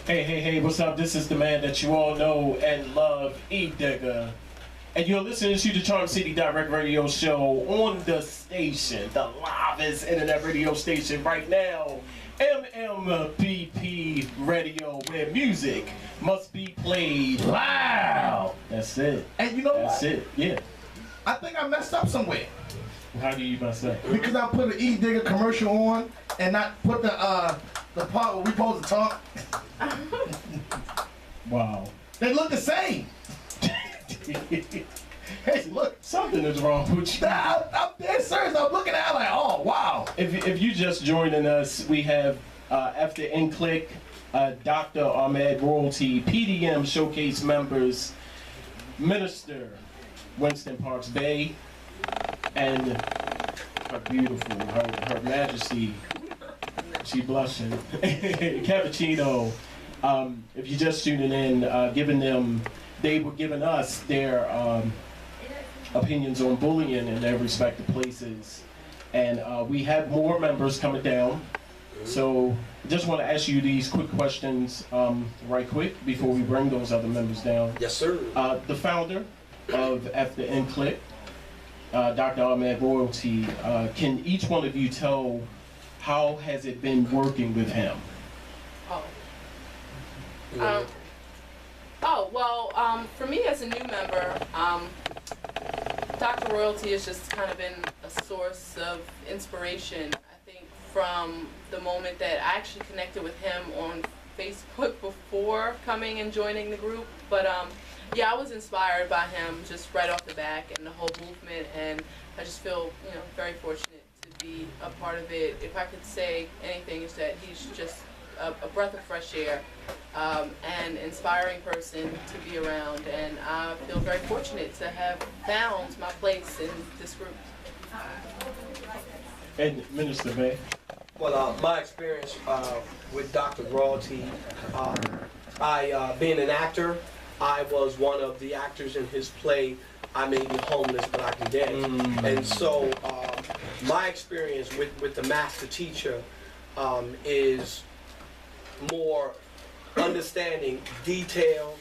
Hey, what's up? This is the man that you all know and love, E-Digger. And you're listening to the Charm City Direct Radio Show on the station, the livest internet radio station right now, MMPP Radio, where music must be played loud. That's it. And you know That's what? it, yeah. I think I messed up somewhere. How do you mess up? Because I put an E-Digger commercial on and not put the part where we supposed to talk. Wow. They look the same. Hey, look. Something is wrong with you. I'm dead serious. I'm looking at it like, oh, wow. If you just joining us, we have after N-Click, Dr. Ahmed Royalty, PDM Showcase members, Minister Winston Parks Bay, and her beautiful, her Majesty, she blushing, Cappuccino. If you're just tuning in, they were giving us their opinions on bullying in their respective places, and we have more members coming down. So just want to ask you these quick questions right quick before we bring those other members down. Yes, sir. The founder of After N-Click, Dr. Ahmed Royalty, can each one of you tell how has it been working with him? For me as a new member, Dr. Royalty has just kind of been a source of inspiration. I think from the moment that I actually connected with him on Facebook before coming and joining the group. But yeah, I was inspired by him just right off the back and the whole movement, and I just feel, very fortunate to be a part of it. If I could say anything, is that he's just a breath of fresh air, and inspiring person to be around, and I feel very fortunate to have found my place in this group. And Minister Bay? Well, my experience with Dr. Royalty, being an actor, I was one of the actors in his play, I May Be Homeless, But I Can Dance. And so my experience with the master teacher is more understanding detail,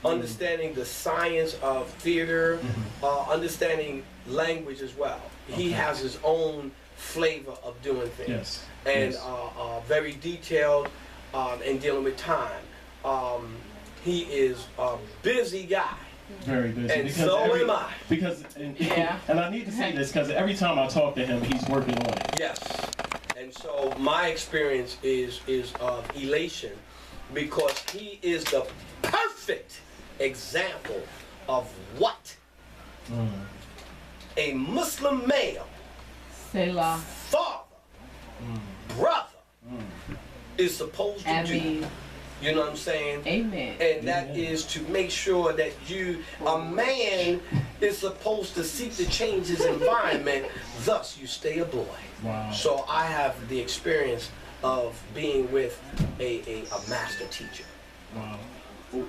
understanding the science of theater, understanding language as well. Okay. He has his own flavor of doing things. Yes. And yes. Very detailed in dealing with time. He is a busy guy. Very busy. And so am I. And I need to say this because every time I talk to him, he's working on it. Yes. And so my experience is of elation because he is the perfect example of what a Muslim male, Selah. father, brother is supposed to do. You know what I'm saying? Amen. And that is to make sure that a man is supposed to seek to change his environment, thus you stay a boy. Wow. So I have the experience of being with a master teacher. Wow.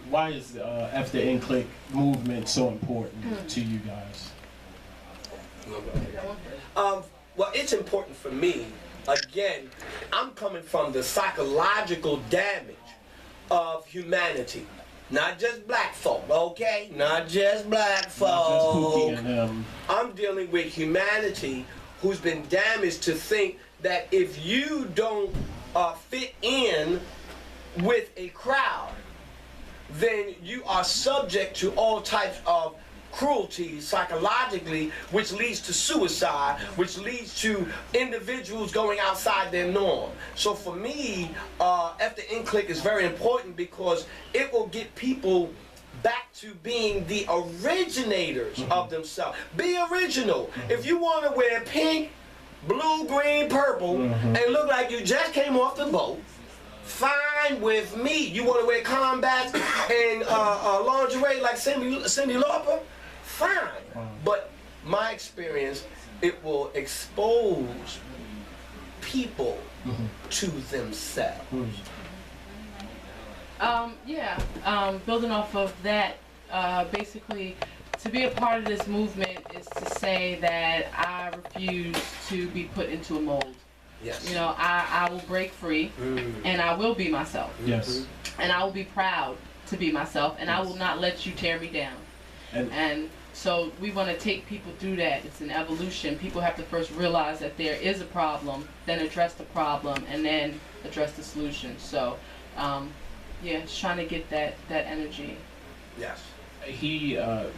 Why is After N-Click movement so important to you guys? Well, it's important for me. Again, I'm coming from the psychological damage of humanity. Not just black folk, okay? Not just black folk. I'm dealing with humanity who's been damaged to think that if you don't fit in with a crowd, then you are subject to all types of cruelty psychologically, which leads to suicide, which leads to individuals going outside their norm. So for me, After N-Click is very important because it will get people back to being the originators of themselves. Be original. If you want to wear pink, blue, green, purple, and look like you just came off the boat, fine with me. You want to wear combats and lingerie like Cyndi Lauper? Fine. But my experience, it will expose people to themselves. Building off of that, basically, to be a part of this movement is to say that I refuse to be put into a mold. Yes. You know, I will break free, and I will be myself. Yes. And I will be proud to be myself, and I Yes. will not let you tear me down. And So we want to take people through that. It's an evolution. People have to first realize that there is a problem, then address the problem, and then address the solution. So, yeah, just trying to get that energy. Yes. he, a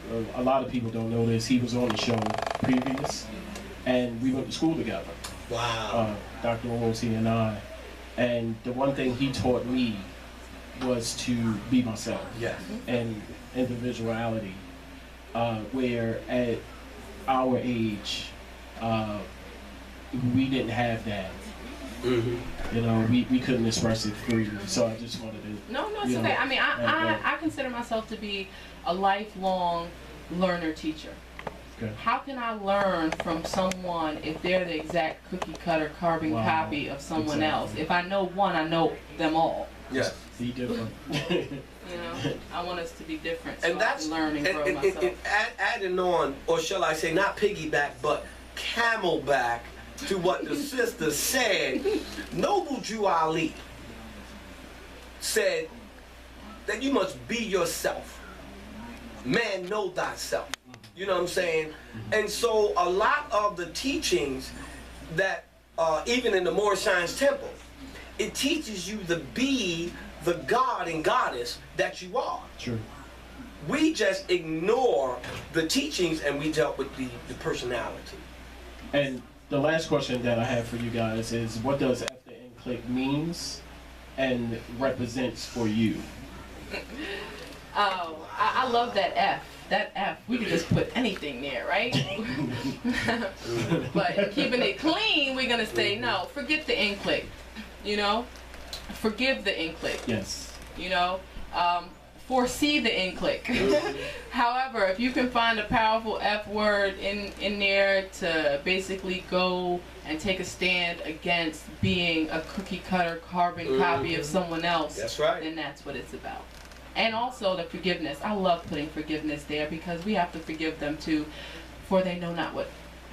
lot of people don't know this, he was on the show previous, and we went to school together. Wow. Dr. Royalty and I. And the one thing he taught me was to be myself. Yes. And individuality. Where at our age, we didn't have that. Mm-hmm. You know, we couldn't express it freely. So I just wanted to. No, it's okay. I mean, I consider myself to be a lifelong learner teacher. Okay. How can I learn from someone if they're the exact cookie cutter carbon Wow. copy of someone Exactly. else? If I know one, I know them all. Yes. Be different. You know, I want us to be different, so And that's I can learn and grow and myself. adding on, or shall I say, not piggyback, but camelback to what the sister said. Noble Jew Ali said that you must be yourself. Man, know thyself. You know what I'm saying? And so a lot of the teachings that even in the Moorish Science Temple, it teaches you to be the God and goddess that you are. True. We just ignore the teachings and we dealt with the personality. And the last question that I have for you guys is, what does After N Click means and represents for you? Oh, I love that F. That F, we could just put anything there, right? But keeping it clean, we're gonna say no. Forget the in-click, you know. Forgive the in-click, Yes. you know. Foresee the in-click. However, if you can find a powerful F word in there to basically go and take a stand against being a cookie cutter carbon copy of someone else, That's right. then that's what it's about. And also the forgiveness. I love putting forgiveness there because we have to forgive them too, for they know not what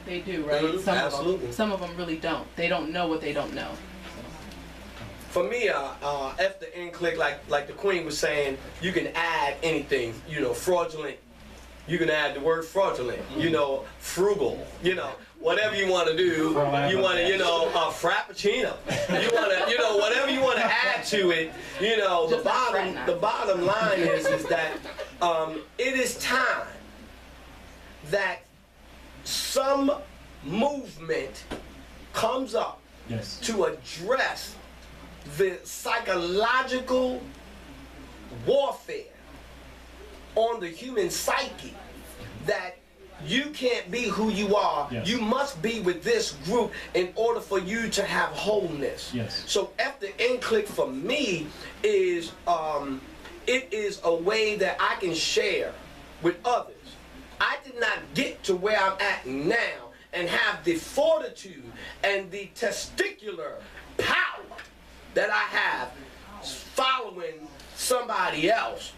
they do, right? Absolutely. Some of them really don't. They don't know what they don't know. For me, after in click, like the Queen was saying, you can add anything. You know, fraudulent. You can add the word fraudulent. You know, frugal. You know, whatever you want to do. You want to, you know, frappuccino. You want to, you know, whatever you want to add to it. You know, the bottom line is that it is time that some movement comes up Yes. to address the psychological warfare on the human psyche, that you can't be who you are. Yes. You must be with this group in order for you to have wholeness. Yes. So after in-click for me is it is a way that I can share with others. I did not get to where I'm at now and have the fortitude and the testicular power that I have following somebody else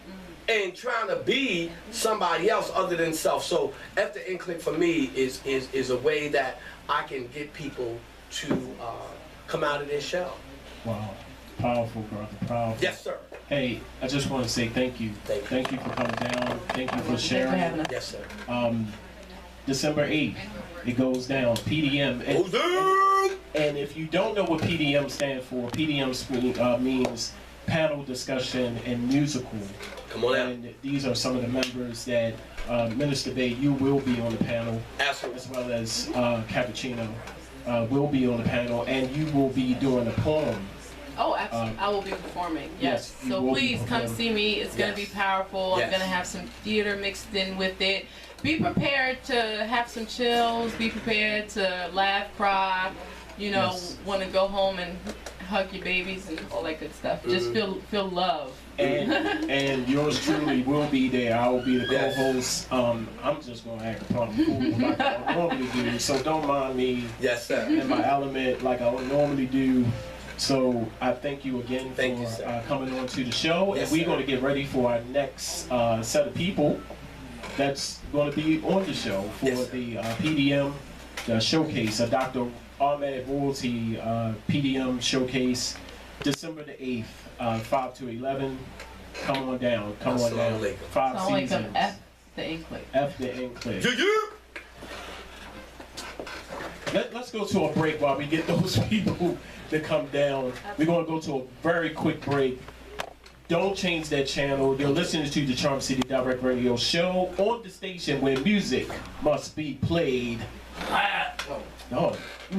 and trying to be somebody else other than self. So after in-click for me is a way that I can get people to come out of their shell. Wow. Powerful, brother. Powerful. Yes, sir. Hey, I just want to say thank you. Thank you. for coming down. Thank you for Thanks for sharing. having us. Yes, sir. December 8th, it goes down. PDM. And if you don't know what PDM stands for, PDM means panel discussion and musical. Come on out. And these are some of the members that Minister Bay, you will be on the panel, Absolutely. as well as Cappuccino will be on the panel, and you will be doing a poem. Oh, absolutely. I will be performing. Yes. yes, you So will be please come performing. see me. It's going to Yes. be powerful. Yes. I'm going to have some theater mixed in with it. Be prepared to have some chills. Be prepared to laugh, cry. You know, Yes. want to go home and hug your babies and all that good stuff. Just feel love. And yours truly will be there. I will be the Yes. co-host. I'm just going to act upon the fool like I normally do, so don't mind me Yes, sir. in my element like I would normally do. So I thank you again Thank you, for sir. coming on to the show. Yes, and we're sir. going to get ready for our next set of people that's going to be on the show for Yes, sir. the PDM the showcase. Dr. Ahmed Royalty PDM Showcase, December the 8th, 5 to 11. Come on down. Come on down. Assalamu alaikum. 5 Sound like seasons. an F the Inclick. F the Inclick. Yeah, yeah. Let's go to a break while we get those people to come down. We're going to go to a very quick break. Don't change that channel. You're listening to the Charm City Direct Radio Show on the station where music must be played. No, you